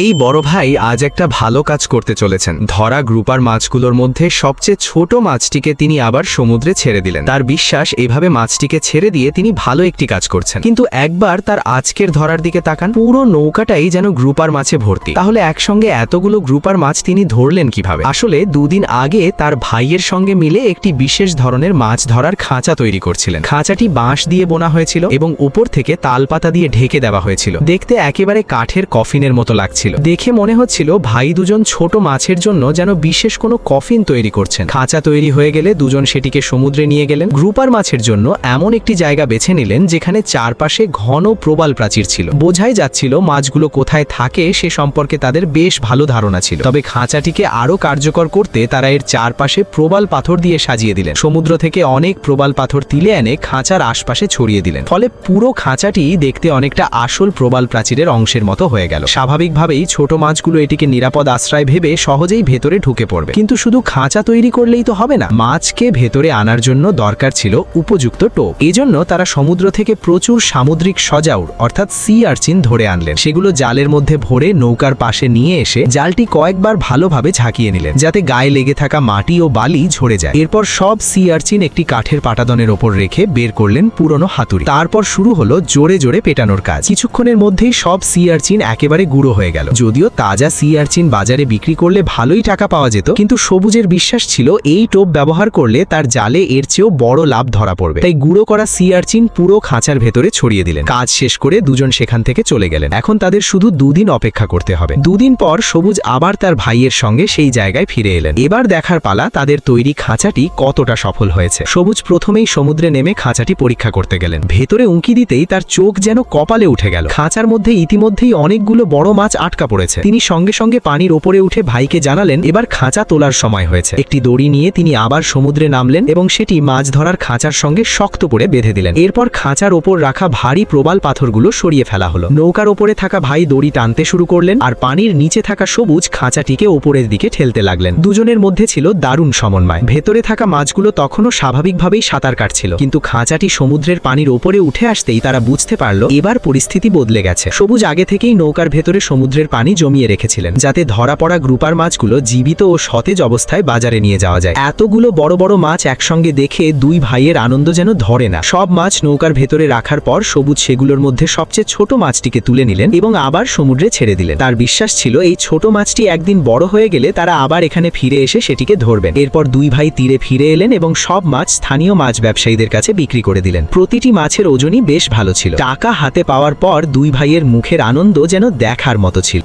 এই বড় ভাই আজ একটা ভালো কাজ করতে চলেছেন। ধরা গ্রুপার মাছগুলোর মধ্যে সবচেয়ে ছোট মাছটিকে তিনি আবার সমুদ্রে ছেড়ে দিলেন। তার বিশ্বাস এইভাবে মাছটিকে ছেড়ে দিয়ে তিনি ভালো একটি কাজ করছেন। কিন্তু একবার তার আজকের ধরার দিকে তাকান, পুরো নৌকাটাই যেন গ্রুপার মাছে ভর্তি। তাহলে একসঙ্গে এতগুলো গ্রুপার মাছ তিনি ধরলেন কিভাবে? আসলে দুদিন আগে তার ভাইয়ের সঙ্গে মিলে একটি বিশেষ ধরনের মাছ ধরার খাঁচা তৈরি করছিলেন। খাঁচাটি বাঁশ দিয়ে বোনা হয়েছিল এবং উপর থেকে তালপাতা দিয়ে ঢেকে দেওয়া হয়েছিল। দেখতে একেবারে কাঠের কফিনের মতো লাগছিল। দেখে মনে হচ্ছিল ভাই দুজন ছোট মাছের জন্য যেন বিশেষ কোনো কফিন তৈরি করছেন। খাঁচা তৈরি হয়ে গেলে দুজন সেটিকে সমুদ্রে নিয়ে গেলেন। গ্রুপার মাছের জন্য এমন একটি জায়গা বেছে নিলেন যেখানে চারপাশে ঘন প্রবাল প্রাচীর ছিল। বোঝাই যাচ্ছিল মাছগুলো কোথায় থাকে সে সম্পর্কে তাদের বেশ ভালো ধারণা ছিল। তবে খাঁচাটিকে আরো কার্যকর করতে তারা এর চারপাশে প্রবাল পাথর দিয়ে সাজিয়ে দিলেন। সমুদ্র থেকে অনেক প্রবাল পাথর তুলে এনে খাঁচার আশপাশে ছড়িয়ে দিলেন। ফলে পুরো খাঁচাটি দেখতে অনেকটা আসল প্রবাল প্রাচীরের অংশের মতো হয়ে গেল। স্বাভাবিকভাবেই ছোট মাছগুলো এটিকে নিরাপদ আশ্রয় ভেবে সহজেই ভেতরে ঢুকে পড়বে। কিন্তু শুধু খাঁচা তৈরি করলেই তো হবে না, মাছকে ভেতরে আনার জন্য দরকার ছিল উপযুক্ত টোপ। এজন্য তারা সমুদ্র থেকে প্রচুর সামুদ্রিক সজাউর অর্থাৎ সি আর্চিন ধরে আনলেন। সেগুলো জালের মধ্যে ভরে নৌকার পাশে নিয়ে এসে জালটি কয়েকবার ভালোভাবে ঝাঁকিয়ে নিলেন যাতে গায়ে লেগে থাকা মাটি ও বালি ঝরে যায়। এরপর সব সি আর্চিন একটি কাঠের পাটাদনের ওপর রেখে বের করলেন পুরনো হাতুড়ি। তারপর শুরু হলো জোরে জোরে পেটানোর কাজ। কিছুক্ষণের মধ্যেই সব সি আর্চিন একেবারে গুঁড়ো হয়ে গেল। যদিও তাজা সি আর্চিন বাজারে বিক্রি করলে ভালোই টাকা পাওয়া যেত, কিন্তু সবুজের বিশ্বাস ছিল এই টোপ ব্যবহার করলে তার জালে এর চেয়েও বড় লাভ ধরা পড়বে। তাই গুঁড়ো করা সি আর্চিন পুরো খাঁচার ভেতরে ছড়িয়ে দিলেন। কাজ শেষ করে দুজন সেখান থেকে চলে গেলেন। এখন তাদের শুধু দুদিন অপেক্ষা করতে হবে। দুদিন পর সবুজ আবার তার ভাইয়ের সঙ্গে সেই জায়গায় ফিরে এলেন। এবার দেখার পালা তাদের তৈরি খাঁচাটি কতটা সফল হয়েছে। সবুজ প্রথমেই সমুদ্রে নেমে খাঁচাটি পরীক্ষা করতে গেলেন। ভেতরে উঁকি দিতেই তার চোখ যেন কপালে উঠে গেল। খাঁচার মধ্যে ইতিমধ্যেই অনেকগুলো বড় মাছ আটকা পড়েছে। তিনি সঙ্গে সঙ্গে পানির ওপরে উঠে ভাইকে জানালেন এবার খাঁচা তোলার সময় হয়েছে। একটি দড়ি নিয়ে তিনি আবার সমুদ্রে নামলেন এবং সেটি মাছ ধরার খাঁচার সঙ্গে শক্ত করে বেঁধে দিলেন। এরপর খাঁচার ওপর রাখা ভারী প্রবাল পাথরগুলো সরিয়ে ফেলা হলো। নৌকার ওপরে থাকা ভাই দড়ি টানতে শুরু করলেন আর পানির নিচে থাকা সবুজ খাঁচাটিকে ওপরের দিকে ঠেলতে লাগলেন। দুজনের মধ্যে ছিল দারুণ সমন্বয়। ভেতরে থাকা মাছগুলো তখনও স্বাভাবিকভাবেই সাঁতার কাটছিল, কিন্তু খাঁচাটি সমুদ্রের পানির ওপরে উঠে আসতেই তারা বুঝতে পারল এবার পরিস্থিতি বদলে গেছে। সবুজ আগে থেকেই নৌকার ভেতরে সমুদ্রের পানি জমিয়ে রেখেছিলেন যাতে ধরা পড়া গ্রুপার মাছগুলো জীবিত ও সতেজ অবস্থায় বাজারে নিয়ে যাওয়া যায়। এতগুলো বড় বড় মাছ একসঙ্গে দেখে দুই ভাইয়ের আনন্দ যেন ধরে না। সব মাছ নৌকার ভেতরে রাখার পর সবুজ সেগুলোর মধ্যে সবচেয়ে ছোট মাছটিকে তুলে নিলেন এবং আবার সমুদ্রে ছেড়ে দিলেন। তার বিশ্বাস ছিল এই ছোট মাছটি একদিন বড় হয়ে গেলে তারা আবার এখানে ফিরে এসে সেটিকে ধরবেন। এরপর দুই ভাই তীরে ফিরে এলেন এবং সব মাছ স্থানীয় মাছ ব্যবসায়ীদের কাছে বিক্রি করে দিলেন। প্রতিটি মাছের ওজনই বেশ ভালো ছিল। টাকা হাতে পাওয়ার পর দুই ভাইয়ের মুখের আনন্দ যেন দেখার মতো ছিল।